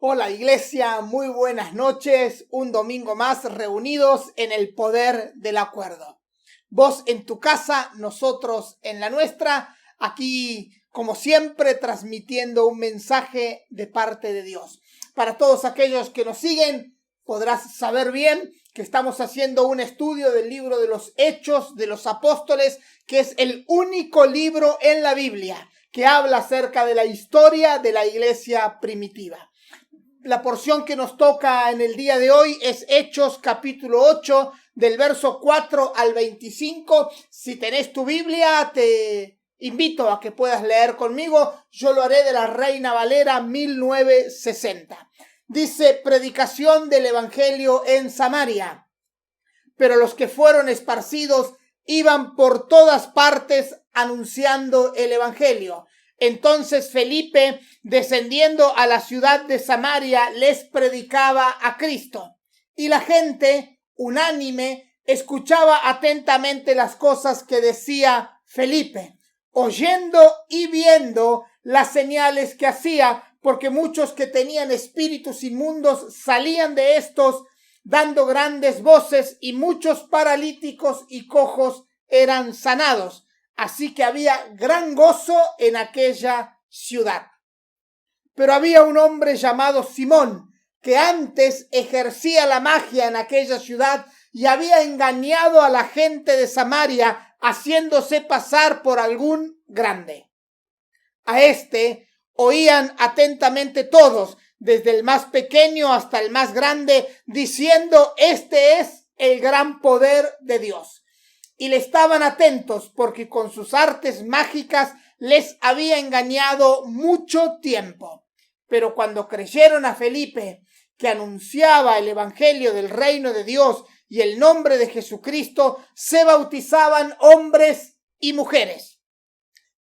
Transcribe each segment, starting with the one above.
Hola iglesia, muy buenas noches, un domingo más reunidos en el poder del acuerdo. Vos en tu casa, nosotros en la nuestra, aquí como siempre transmitiendo un mensaje de parte de Dios. Para todos aquellos que nos siguen, podrás saber bien que estamos haciendo un estudio del libro de los Hechos de los Apóstoles, que es el único libro en la Biblia que habla acerca de la historia de la iglesia primitiva. La porción que nos toca en el día de hoy es Hechos capítulo 8, del verso 4 al 25. Si tenés tu Biblia, te invito a que puedas leer conmigo. Yo lo haré de la Reina Valera 1960. Dice: predicación del evangelio en Samaria. Pero los que fueron esparcidos iban por todas partes anunciando el evangelio. Entonces Felipe, descendiendo a la ciudad de Samaria, les predicaba a Cristo. Y la gente, unánime, escuchaba atentamente las cosas que decía Felipe, oyendo y viendo las señales que hacía, porque muchos que tenían espíritus inmundos salían de estos, dando grandes voces, y muchos paralíticos y cojos eran sanados. Así que había gran gozo en aquella ciudad. Pero había un hombre llamado Simón, que antes ejercía la magia en aquella ciudad y había engañado a la gente de Samaria, haciéndose pasar por algún grande. A este oían atentamente todos, desde el más pequeño hasta el más grande, diciendo: este es el gran poder de Dios. Y le estaban atentos porque con sus artes mágicas les había engañado mucho tiempo. Pero cuando creyeron a Felipe, que anunciaba el evangelio del reino de Dios y el nombre de Jesucristo, se bautizaban hombres y mujeres.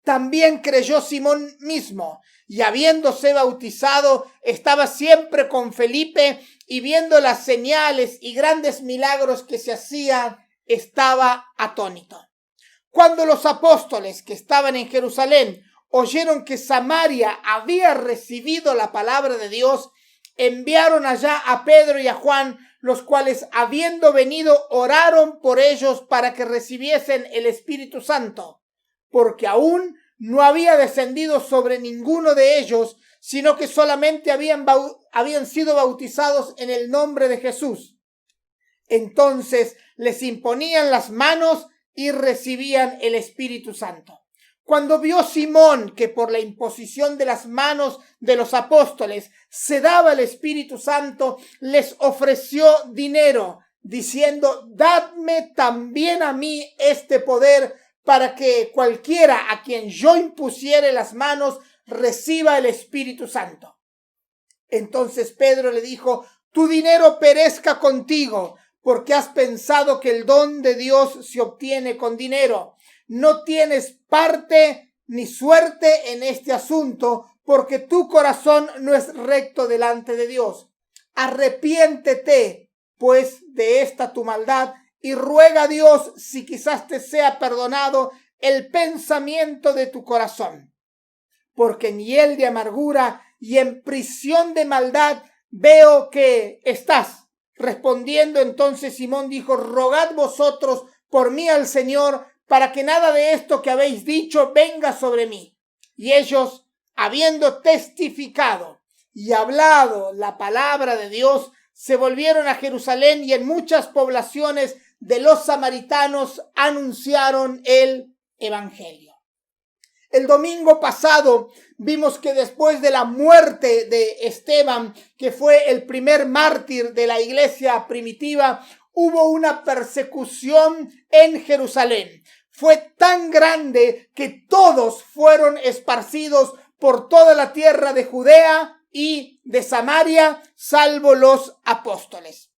También creyó Simón mismo, y habiéndose bautizado, estaba siempre con Felipe, y viendo las señales y grandes milagros que se hacían, estaba atónito. Cuando los apóstoles que estaban en Jerusalén oyeron que Samaria había recibido la palabra de Dios, enviaron allá a Pedro y a Juan, los cuales, habiendo venido, oraron por ellos para que recibiesen el Espíritu Santo, porque aún no había descendido sobre ninguno de ellos, sino que solamente habían sido bautizados en el nombre de Jesús. Entonces les imponían las manos y recibían el Espíritu Santo. Cuando vio Simón que por la imposición de las manos de los apóstoles se daba el Espíritu Santo, les ofreció dinero, diciendo: dadme también a mí este poder, para que cualquiera a quien yo impusiere las manos reciba el Espíritu Santo. Entonces Pedro le dijo: tu dinero perezca contigo, porque has pensado que el don de Dios se obtiene con dinero. No tienes parte ni suerte en este asunto, porque tu corazón no es recto delante de Dios. Arrepiéntete, pues, de esta tu maldad, y ruega a Dios si quizás te sea perdonado el pensamiento de tu corazón. Porque en hiel de amargura y en prisión de maldad veo que estás. Respondiendo entonces Simón dijo: rogad vosotros por mí al Señor, para que nada de esto que habéis dicho venga sobre mí. Y ellos, habiendo testificado y hablado la palabra de Dios, se volvieron a Jerusalén, y en muchas poblaciones de los samaritanos anunciaron el evangelio. El domingo pasado vimos que después de la muerte de Esteban, que fue el primer mártir de la iglesia primitiva, hubo una persecución en Jerusalén. Fue tan grande que todos fueron esparcidos por toda la tierra de Judea y de Samaria, salvo los apóstoles.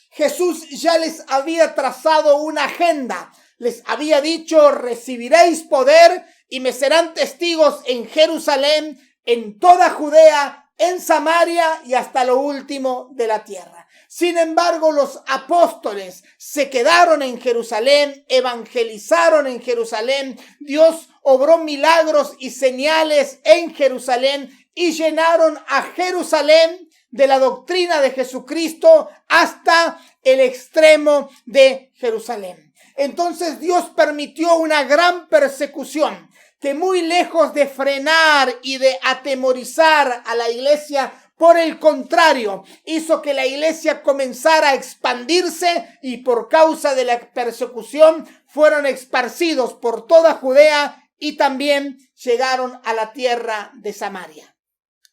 Jesús ya les había trazado una agenda. Les había dicho: recibiréis poder y me serán testigos en Jerusalén, en toda Judea, en Samaria y hasta lo último de la tierra. Sin embargo, los apóstoles se quedaron en Jerusalén, evangelizaron en Jerusalén. Dios obró milagros y señales en Jerusalén y llenaron a Jerusalén de la doctrina de Jesucristo hasta el extremo de Jerusalén. Entonces Dios permitió una gran persecución que, muy lejos de frenar y de atemorizar a la iglesia, por el contrario, hizo que la iglesia comenzara a expandirse, y por causa de la persecución fueron esparcidos por toda Judea y también llegaron a la tierra de Samaria.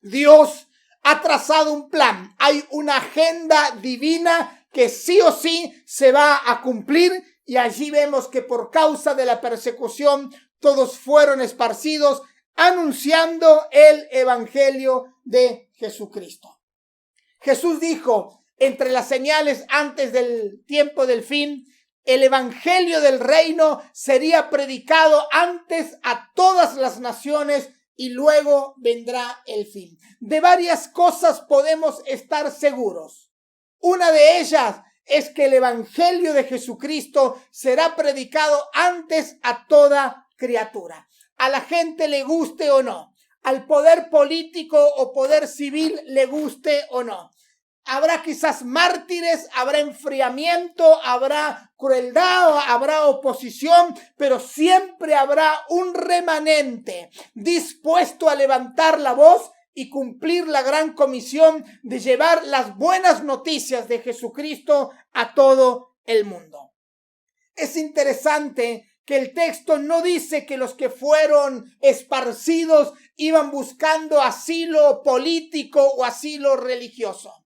Dios ha trazado un plan, hay una agenda divina que sí o sí se va a cumplir, y allí vemos que por causa de la persecución todos fueron esparcidos anunciando el evangelio de Jesucristo. Jesús dijo, entre las señales antes del tiempo del fin, el evangelio del reino sería predicado antes a todas las naciones y luego vendrá el fin. De varias cosas podemos estar seguros. Una de ellas es que el evangelio de Jesucristo será predicado antes a toda criatura. A la gente le guste o no, al poder político o poder civil le guste o no. Habrá quizás mártires, habrá enfriamiento, habrá crueldad, habrá oposición, pero siempre habrá un remanente dispuesto a levantar la voz y cumplir la gran comisión de llevar las buenas noticias de Jesucristo a todo el mundo. Es interesante que el texto no dice que los que fueron esparcidos iban buscando asilo político o asilo religioso.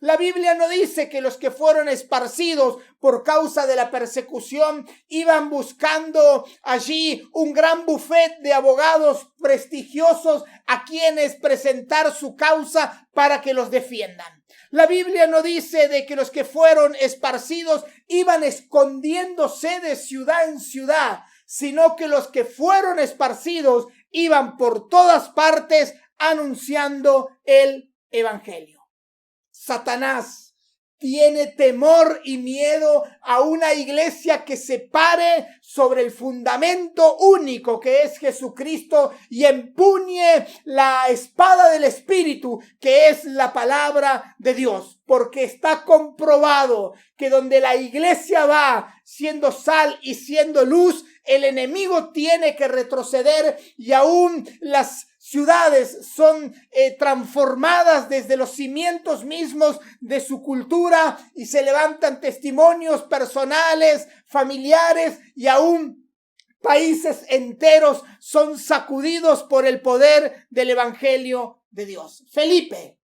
La Biblia no dice que los que fueron esparcidos por causa de la persecución iban buscando allí un gran bufete de abogados prestigiosos a quienes presentar su causa para que los defiendan. La Biblia no dice de que los que fueron esparcidos iban escondiéndose de ciudad en ciudad, sino que los que fueron esparcidos iban por todas partes anunciando el evangelio. Satanás tiene temor y miedo a una iglesia que se pare sobre el fundamento único que es Jesucristo y empuñe la espada del Espíritu, que es la palabra de Dios, porque está comprobado que donde la iglesia va siendo sal y siendo luz, el enemigo tiene que retroceder, y aún las ciudades son transformadas desde los cimientos mismos de su cultura, y se levantan testimonios personales, familiares, y aún países enteros son sacudidos por el poder del evangelio de Dios. Felipe,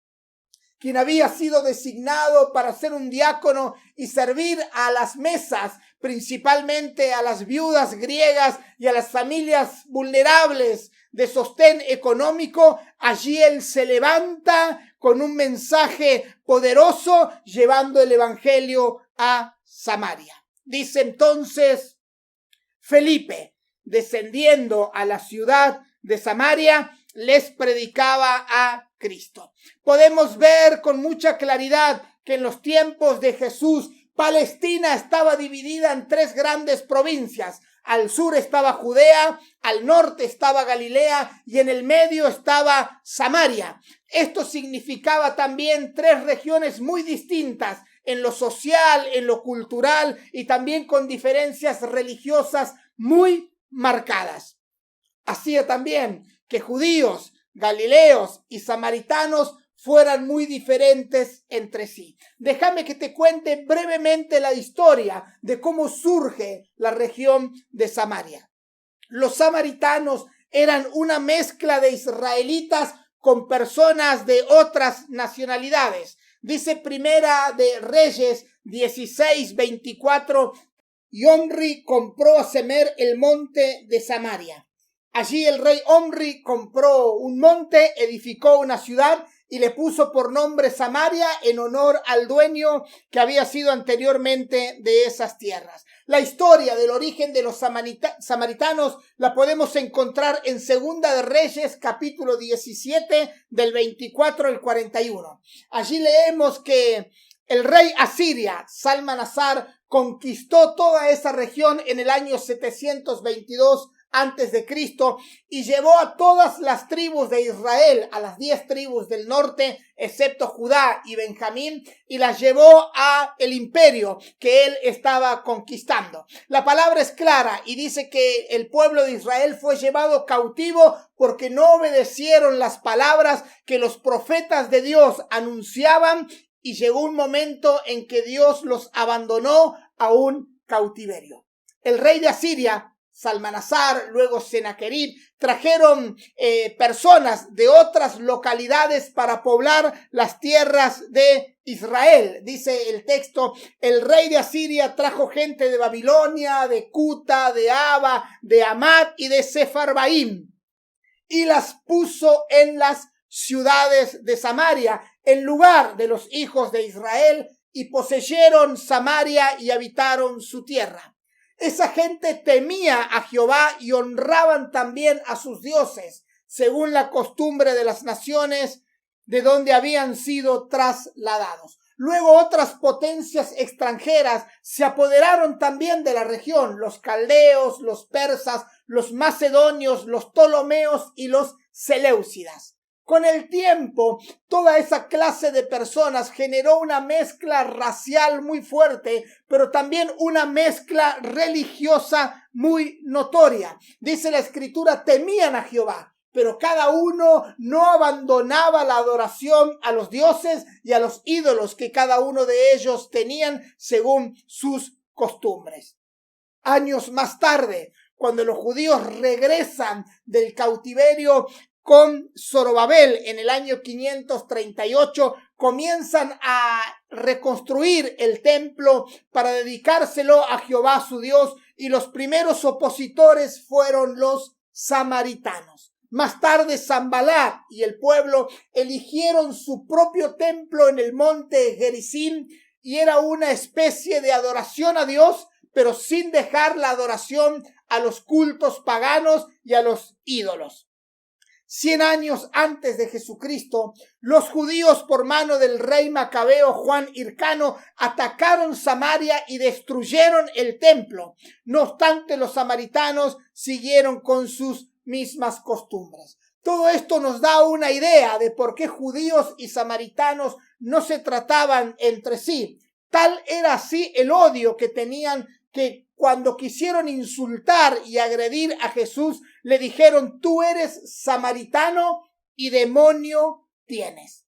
quien había sido designado para ser un diácono y servir a las mesas, principalmente a las viudas griegas y a las familias vulnerables de sostén económico, allí él se levanta con un mensaje poderoso llevando el evangelio a Samaria. Dice entonces Felipe, descendiendo a la ciudad de Samaria, les predicaba a Cristo. Podemos ver con mucha claridad que en los tiempos de Jesús, Palestina estaba dividida en tres grandes provincias. Al sur estaba Judea, al norte estaba Galilea y en el medio estaba Samaria. Esto significaba también tres regiones muy distintas en lo social, en lo cultural y también con diferencias religiosas muy marcadas. Hacía también que judíos, galileos y samaritanos fueran muy diferentes entre sí. Déjame que te cuente brevemente la historia de cómo surge la región de Samaria. Los samaritanos eran una mezcla de israelitas con personas de otras nacionalidades. Dice Primera de Reyes 16:24, y Omri compró a Semer el monte de Samaria. Allí el rey Omri compró un monte, edificó una ciudad y le puso por nombre Samaria en honor al dueño que había sido anteriormente de esas tierras. La historia del origen de los samaritanos la podemos encontrar en Segunda de Reyes, capítulo 17, del 24 al 41. Allí leemos que el rey asiria, Salmanasar, conquistó toda esa región en el año 722 antes de Cristo, y llevó a todas las tribus de Israel, a las 10 tribus del norte, excepto Judá y Benjamín, y las llevó a el imperio que él estaba conquistando. La palabra es clara y dice que el pueblo de Israel fue llevado cautivo porque no obedecieron las palabras que los profetas de Dios anunciaban, y llegó un momento en que Dios los abandonó a un cautiverio. El rey de Asiria, Salmanasar, luego Senaquerib, trajeron personas de otras localidades para poblar las tierras de Israel. Dice el texto, el rey de Asiria trajo gente de Babilonia, de Cuta, de Aba, de Hamat y de Sefarbaim, y las puso en las ciudades de Samaria, en lugar de los hijos de Israel, y poseyeron Samaria y habitaron su tierra. Esa gente temía a Jehová y honraban también a sus dioses, según la costumbre de las naciones de donde habían sido trasladados. Luego otras potencias extranjeras se apoderaron también de la región, los caldeos, los persas, los macedonios, los ptolomeos y los seleucidas. Con el tiempo, toda esa clase de personas generó una mezcla racial muy fuerte, pero también una mezcla religiosa muy notoria. Dice la Escritura, temían a Jehová, pero cada uno no abandonaba la adoración a los dioses y a los ídolos que cada uno de ellos tenían según sus costumbres. Años más tarde, cuando los judíos regresan del cautiverio con Zorobabel en el año 538, comienzan a reconstruir el templo para dedicárselo a Jehová su Dios, y los primeros opositores fueron los samaritanos. Más tarde Sanbalat y el pueblo eligieron su propio templo en el monte Gerizim, y era una especie de adoración a Dios, pero sin dejar la adoración a los cultos paganos y a los ídolos. 100 años antes de Jesucristo, los judíos por mano del rey macabeo Juan Hircano atacaron Samaria y destruyeron el templo. No obstante, los samaritanos siguieron con sus mismas costumbres. Todo esto nos da una idea de por qué judíos y samaritanos no se trataban entre sí. Tal era así el odio que tenían, que cuando quisieron insultar y agredir a Jesús, le dijeron, tú eres samaritano y demonio tienes.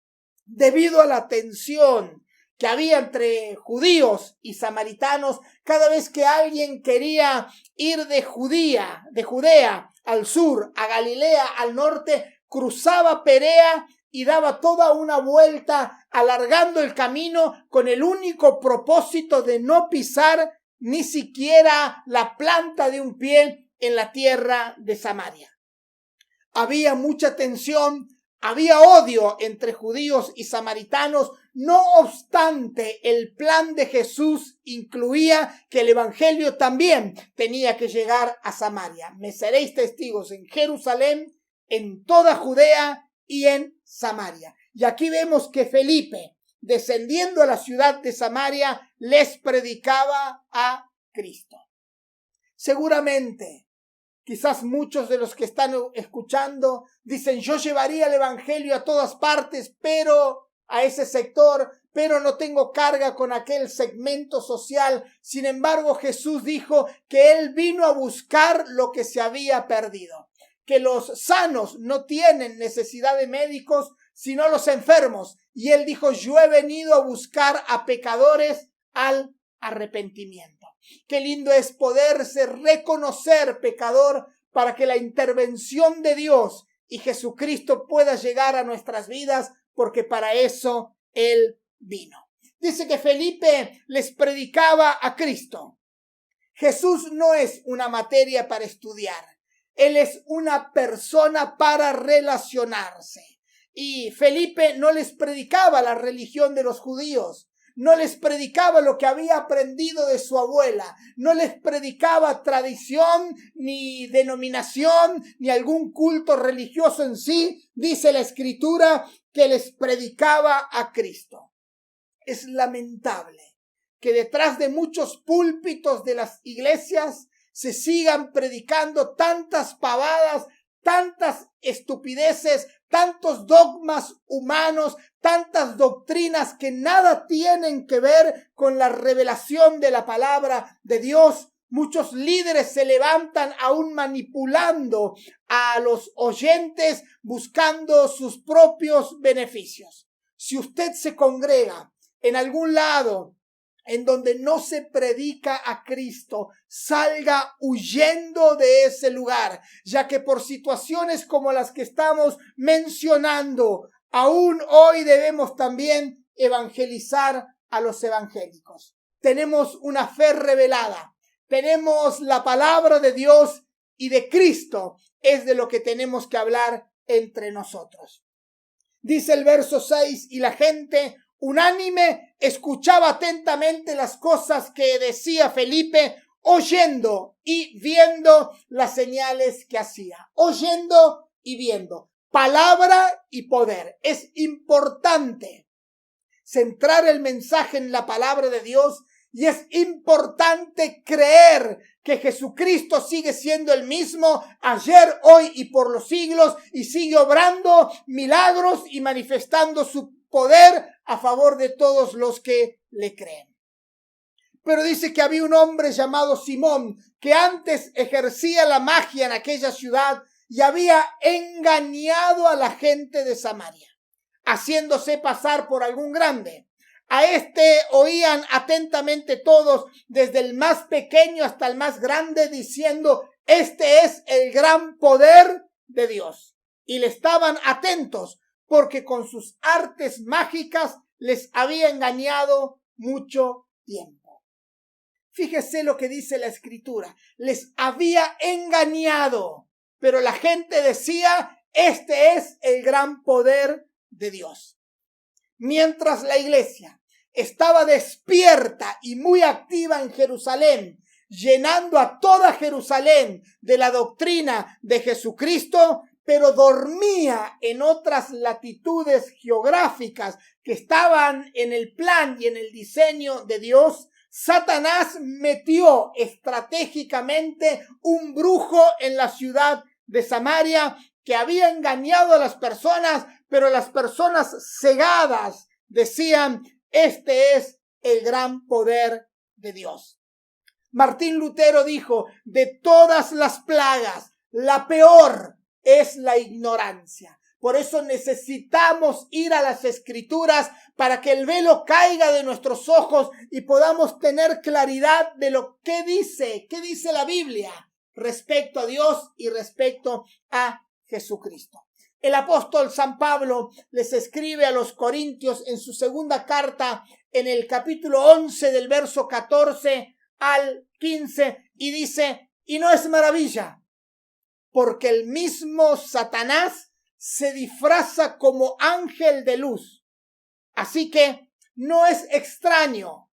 Debido a la tensión que había entre judíos y samaritanos, cada vez que alguien quería ir de Judea al sur, a Galilea al norte, cruzaba Perea y daba toda una vuelta, alargando el camino con el único propósito de no pisar ni siquiera la planta de un pie en la tierra de Samaria. Había mucha tensión, había odio entre judíos y samaritanos. No obstante, el plan de Jesús incluía que el evangelio también tenía que llegar a Samaria. Me seréis testigos en Jerusalén, en toda Judea y en Samaria. Y aquí vemos que Felipe, descendiendo a la ciudad de Samaria, les predicaba a Cristo. Seguramente, quizás muchos de los que están escuchando dicen, yo llevaría el evangelio a todas partes, pero a ese sector, pero no tengo carga con aquel segmento social. Sin embargo, Jesús dijo que él vino a buscar lo que se había perdido, que los sanos no tienen necesidad de médicos, sino los enfermos. Y él dijo, yo he venido a buscar a pecadores al arrepentimiento. Qué lindo es poderse reconocer pecador para que la intervención de Dios y Jesucristo pueda llegar a nuestras vidas, porque para eso él vino. Dice que Felipe les predicaba a Cristo. Jesús no es una materia para estudiar. Él es una persona para relacionarse. Y Felipe no les predicaba la religión de los judíos, no les predicaba lo que había aprendido de su abuela, no les predicaba tradición, ni denominación, ni algún culto religioso en sí. Dice la Escritura que les predicaba a Cristo. Es lamentable que detrás de muchos púlpitos de las iglesias se sigan predicando tantas pavadas, tantas estupideces, tantos dogmas humanos, tantas doctrinas que nada tienen que ver con la revelación de la palabra de Dios. Muchos líderes se levantan aún manipulando a los oyentes, buscando sus propios beneficios. Si usted se congrega en algún lado en donde no se predica a Cristo, salga huyendo de ese lugar, ya que por situaciones como las que estamos mencionando, aún hoy debemos también evangelizar a los evangélicos. Tenemos una fe revelada, tenemos la palabra de Dios y de Cristo es de lo que tenemos que hablar entre nosotros. Dice el verso 6, y la gente unánime escuchaba atentamente las cosas que decía Felipe, oyendo y viendo las señales que hacía. Oyendo y viendo. Palabra y poder. Es importante centrar el mensaje en la palabra de Dios y es importante creer que Jesucristo sigue siendo el mismo ayer, hoy y por los siglos y sigue obrando milagros y manifestando su poder a favor de todos los que le creen. Pero dice que había un hombre llamado Simón que antes ejercía la magia en aquella ciudad y había engañado a la gente de Samaria, haciéndose pasar por algún grande. A este oían atentamente todos, desde el más pequeño hasta el más grande, diciendo, este es el gran poder de Dios. Y le estaban atentos, porque con sus artes mágicas les había engañado mucho tiempo. Fíjese lo que dice la Escritura. Les había engañado, pero la gente decía, este es el gran poder de Dios. Mientras la iglesia estaba despierta y muy activa en Jerusalén, llenando a toda Jerusalén de la doctrina de Jesucristo, pero dormía en otras latitudes geográficas que estaban en el plan y en el diseño de Dios, Satanás metió estratégicamente un brujo en la ciudad de Samaria que había engañado a las personas, pero las personas cegadas decían, este es el gran poder de Dios. Martín Lutero dijo, de todas las plagas, la peor es la ignorancia. Por eso necesitamos ir a las Escrituras para que el velo caiga de nuestros ojos y podamos tener claridad de lo que dice la Biblia respecto a Dios y respecto a Jesucristo. El apóstol San Pablo les escribe a los Corintios en su segunda carta, en el capítulo 11 del verso 14 al 15, y dice, y no es maravilla, porque el mismo Satanás se disfraza como ángel de luz. Así que no es extraño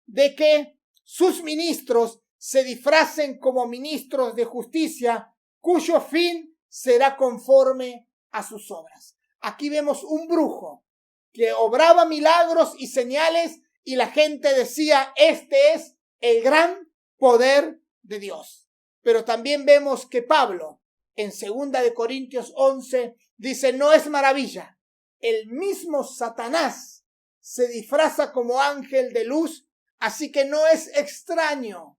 de que sus ministros se disfracen como ministros de justicia, cuyo fin será conforme a sus obras. Aquí vemos un brujo que obraba milagros y señales y la gente decía, este es el gran poder de Dios. Pero también vemos que Pablo, en 2 de Corintios 11, dice, no es maravilla. El mismo Satanás se disfraza como ángel de luz, así que no es extraño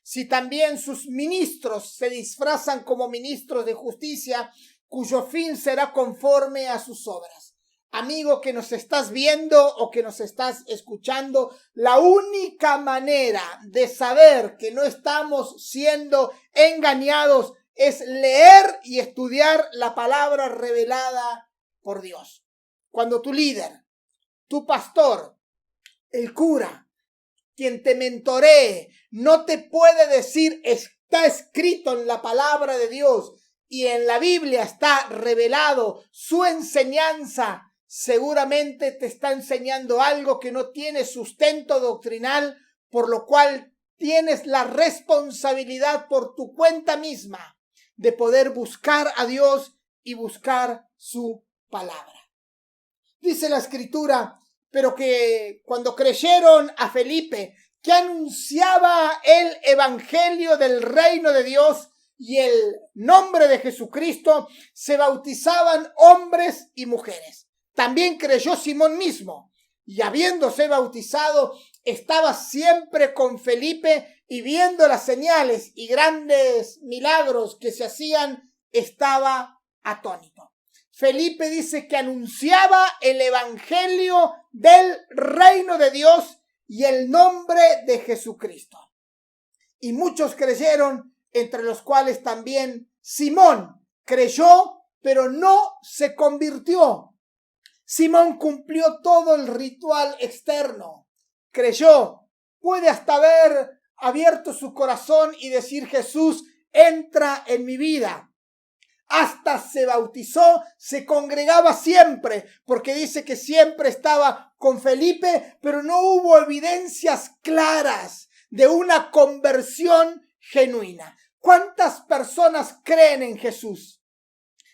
si también sus ministros se disfrazan como ministros de justicia, cuyo fin será conforme a sus obras. Amigo que nos estás viendo o que nos estás escuchando, la única manera de saber que no estamos siendo engañados es leer y estudiar la palabra revelada por Dios. Cuando tu líder, tu pastor, el cura, quien te mentoree, no te puede decir está escrito en la palabra de Dios y en la Biblia está revelado su enseñanza, seguramente te está enseñando algo que no tiene sustento doctrinal, por lo cual tienes la responsabilidad por tu cuenta misma de poder buscar a Dios y buscar su palabra. Dice la Escritura, pero que cuando creyeron a Felipe, que anunciaba el evangelio del reino de Dios y el nombre de Jesucristo, se bautizaban hombres y mujeres. También creyó Simón mismo, y habiéndose bautizado, estaba siempre con Felipe, y viendo las señales y grandes milagros que se hacían, estaba atónito. Felipe dice que anunciaba el evangelio del reino de Dios y el nombre de Jesucristo. Y muchos creyeron, entre los cuales también Simón creyó, pero no se convirtió. Simón cumplió todo el ritual externo, creyó, puede hasta haber abierto su corazón y decir: Jesús, entra en mi vida. Hasta se bautizó, se congregaba siempre, porque dice que siempre estaba con Felipe, pero no hubo evidencias claras de una conversión genuina. ¿Cuántas personas creen en Jesús?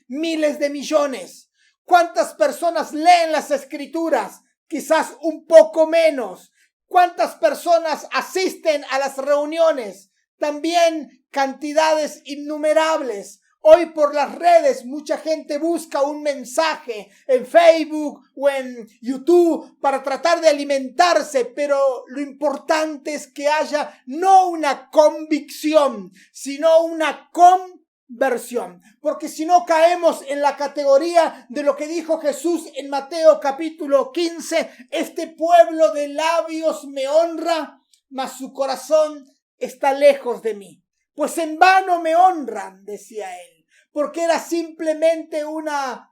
Miles de millones. ¿Cuántas personas leen las Escrituras? Quizás un poco menos. ¿Cuántas personas asisten a las reuniones? También cantidades innumerables. Hoy por las redes mucha gente busca un mensaje en Facebook o en YouTube para tratar de alimentarse, pero lo importante es que haya no una convicción, sino una conversión. Porque si no, caemos en la categoría de lo que dijo Jesús en Mateo capítulo 15, este pueblo de labios me honra, mas su corazón está lejos de mí. Pues en vano me honran, decía él, porque era simplemente una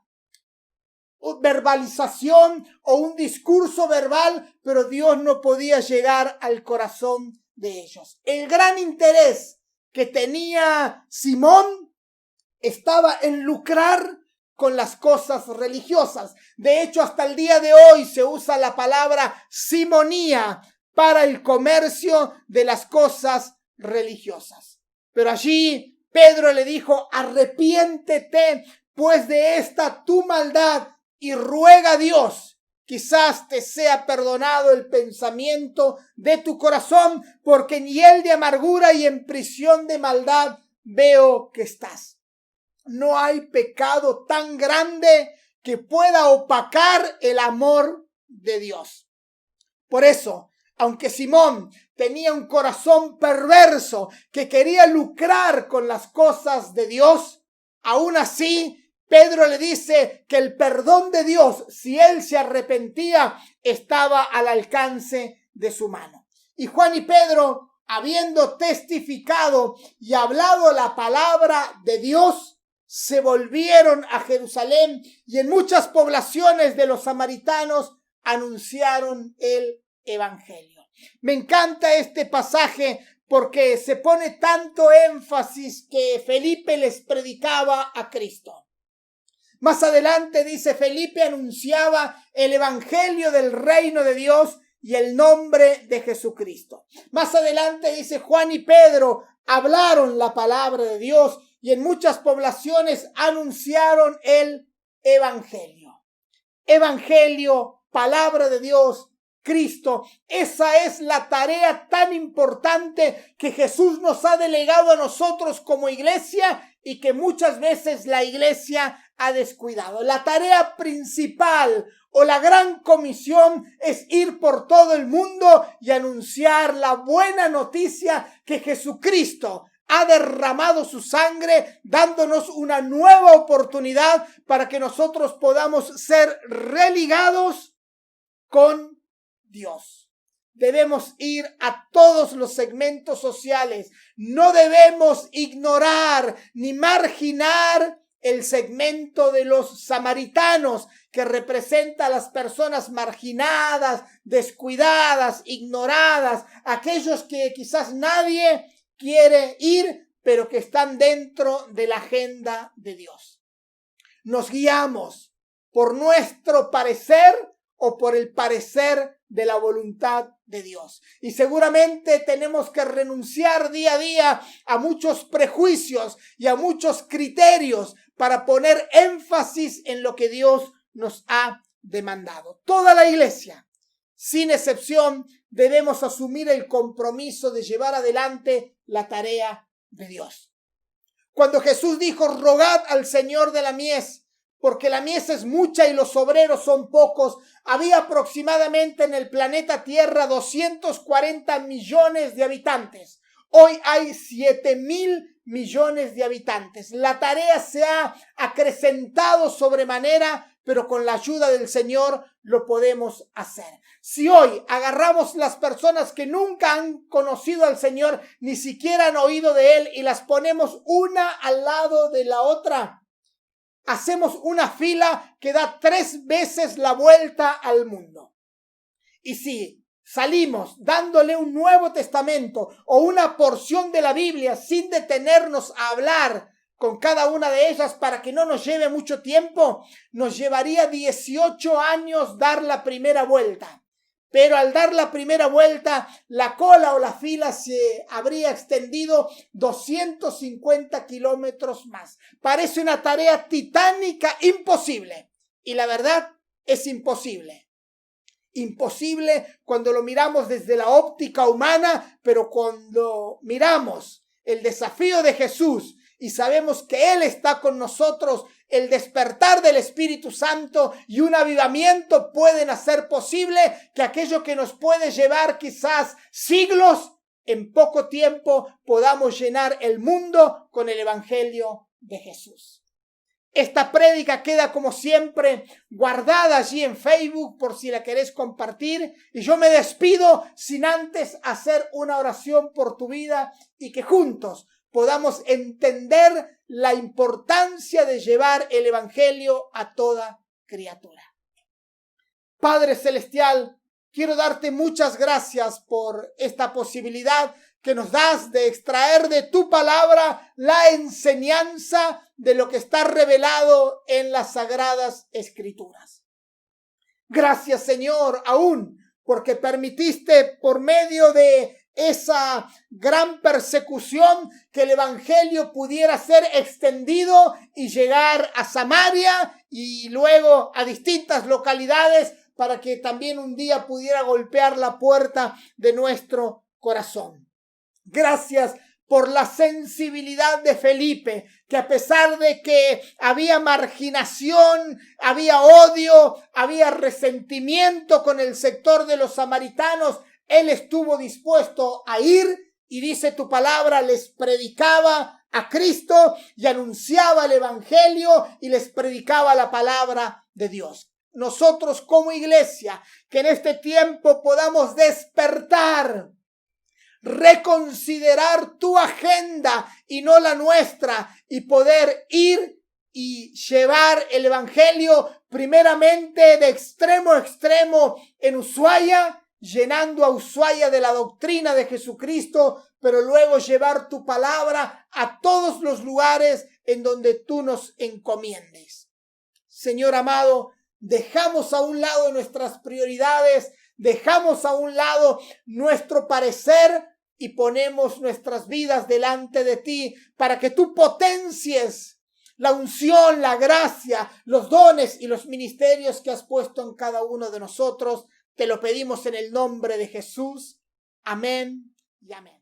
verbalización o un discurso verbal, pero Dios no podía llegar al corazón de ellos. El gran interés que tenía Simón estaba en lucrar con las cosas religiosas. De hecho, hasta el día de hoy se usa la palabra simonía para el comercio de las cosas religiosas. Pero allí Pedro le dijo: arrepiéntete pues de esta tu maldad y ruega a Dios, quizás te sea perdonado el pensamiento de tu corazón, porque en hiel de amargura y en prisión de maldad veo que estás. No hay pecado tan grande que pueda opacar el amor de Dios. Por eso, aunque Simón tenía un corazón perverso que quería lucrar con las cosas de Dios, aún así Pedro le dice que el perdón de Dios, si él se arrepentía, estaba al alcance de su mano. Y Juan y Pedro, habiendo testificado y hablado la palabra de Dios, se volvieron a Jerusalén y en muchas poblaciones de los samaritanos anunciaron el evangelio. Me encanta este pasaje porque se pone tanto énfasis que Felipe les predicaba a Cristo. Más adelante dice: Felipe anunciaba el evangelio del reino de Dios y el nombre de Jesucristo. Más adelante dice: Juan y Pedro hablaron la palabra de Dios y en muchas poblaciones anunciaron el evangelio. Evangelio, palabra de Dios, Cristo. Esa es la tarea tan importante que Jesús nos ha delegado a nosotros como iglesia y que muchas veces la iglesia ha descuidado. La tarea principal o la gran comisión es ir por todo el mundo y anunciar la buena noticia que Jesucristo ha derramado su sangre, dándonos una nueva oportunidad para que nosotros podamos ser religados con Dios. Debemos ir a todos los segmentos sociales. No debemos ignorar ni marginar el segmento de los samaritanos, que representa a las personas marginadas, descuidadas, ignoradas, aquellos que quizás nadie quiere ir, pero que están dentro de la agenda de Dios. Nos guiamos por nuestro parecer o por el parecer de la voluntad de Dios. Y seguramente tenemos que renunciar día a día a muchos prejuicios y a muchos criterios para poner énfasis en lo que Dios nos ha demandado. Toda la iglesia sin excepción, debemos asumir el compromiso de llevar adelante la tarea de Dios. Cuando Jesús dijo, rogad al Señor de la mies, porque la mies es mucha y los obreros son pocos, había aproximadamente en el planeta Tierra 240 millones de habitantes. Hoy hay 7.000 millones de habitantes. La tarea se ha acrecentado sobremanera, pero con la ayuda del Señor lo podemos hacer. Si hoy agarramos las personas que nunca han conocido al Señor, ni siquiera han oído de Él, y las ponemos una al lado de la otra, hacemos una fila que da 3 veces la vuelta al mundo. Y si salimos dándole un Nuevo Testamento o una porción de la Biblia sin detenernos a hablar con cada una de ellas para que no nos lleve mucho tiempo, nos llevaría 18 años dar la primera vuelta. Pero al dar la primera vuelta, la cola o la fila se habría extendido 250 kilómetros más. Parece una tarea titánica, imposible. Y la verdad es imposible. Imposible cuando lo miramos desde la óptica humana, pero cuando miramos el desafío de Jesús y sabemos que Él está con nosotros, el despertar del Espíritu Santo y un avivamiento pueden hacer posible que aquello que nos puede llevar quizás siglos, en poco tiempo podamos llenar el mundo con el Evangelio de Jesús. Esta prédica queda como siempre guardada allí en Facebook por si la querés compartir. Y yo me despido sin antes hacer una oración por tu vida y que juntos podamos entender la importancia de llevar el Evangelio a toda criatura. Padre Celestial, quiero darte muchas gracias por esta posibilidad que nos das de extraer de tu palabra la enseñanza de lo que está revelado en las Sagradas Escrituras. Gracias, Señor, aún porque permitiste por medio de esa gran persecución que el Evangelio pudiera ser extendido y llegar a Samaria y luego a distintas localidades para que también un día pudiera golpear la puerta de nuestro corazón. Gracias por la sensibilidad de Felipe, que a pesar de que había marginación, había odio, había resentimiento con el sector de los samaritanos, él estuvo dispuesto a ir y dice tu palabra, les predicaba a Cristo y anunciaba el Evangelio y les predicaba la palabra de Dios. Nosotros como iglesia, que en este tiempo podamos despertar, reconsiderar tu agenda y no la nuestra y poder ir y llevar el Evangelio primeramente de extremo a extremo en Ushuaia, llenando a Ushuaia de la doctrina de Jesucristo, pero luego llevar tu palabra a todos los lugares en donde tú nos encomiendes. Señor amado, dejamos a un lado nuestras prioridades, dejamos a un lado nuestro parecer y ponemos nuestras vidas delante de ti para que tú potencies la unción, la gracia, los dones y los ministerios que has puesto en cada uno de nosotros. Te lo pedimos en el nombre de Jesús. Amén y amén.